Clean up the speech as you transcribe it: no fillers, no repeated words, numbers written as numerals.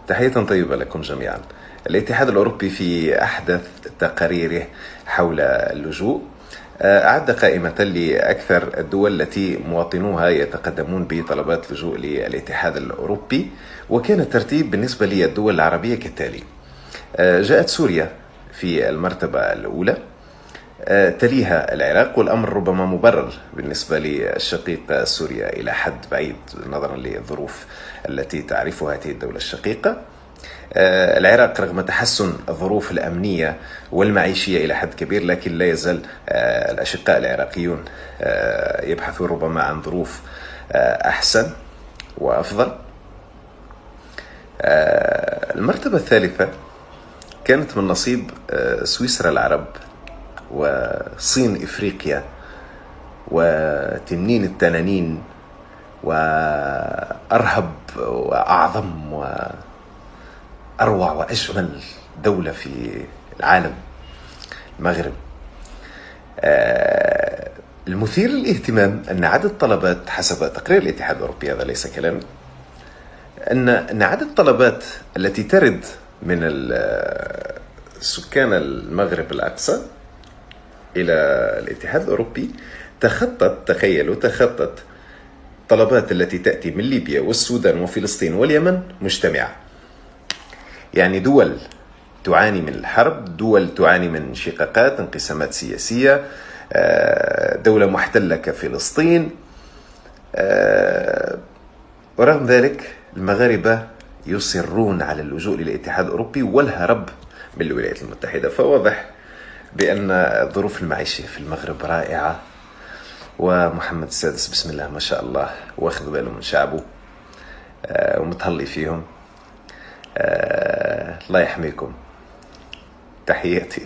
تحية طيبة لكم جميعا. الاتحاد الأوروبي في أحدث تقاريره حول اللجوء أعد قائمة لأكثر الدول التي مواطنوها يتقدمون بطلبات لجوء للاتحاد الأوروبي، وكان الترتيب بالنسبة للدول العربية كالتالي: جاءت سوريا في المرتبة الأولى، تليها العراق، والأمر ربما مبرر بالنسبة للشقيقة سوريا إلى حد بعيد نظرا للظروف التي تعرفها هذه الدولة الشقيقة. العراق رغم تحسن الظروف الأمنية والمعيشية إلى حد كبير، لكن لا يزال الأشقاء العراقيون يبحثون ربما عن ظروف أحسن وأفضل. المرتبة الثالثة كانت من نصيب سويسرا العرب، وصين إفريقيا، وتنين التنانين، وأرهب وأعظم وأروع وأجمل دولة في العالم، المغرب. المثير للاهتمام أن عدد طلبات، حسب تقرير الاتحاد الأوروبي، هذا ليس كلامي، أن عدد الطلبات التي ترد من سكان المغرب الأقصى إلى الاتحاد الأوروبي تخطت طلبات التي تأتي من ليبيا والسودان وفلسطين واليمن مجتمعة. يعني دول تعاني من الحرب، دول تعاني من انشقاقات، انقسامات سياسية، دولة محتلة كفلسطين، ورغم ذلك المغاربة يصرون على اللجوء للاتحاد الأوروبي والهرب من الولايات المتحدة. فواضح بأن ظروف المعيشة في المغرب رائعة، ومحمد السادس بسم الله ما شاء الله واخذ باله من شعبه ومتهلي فيهم. الله يحميكم. تحياتي.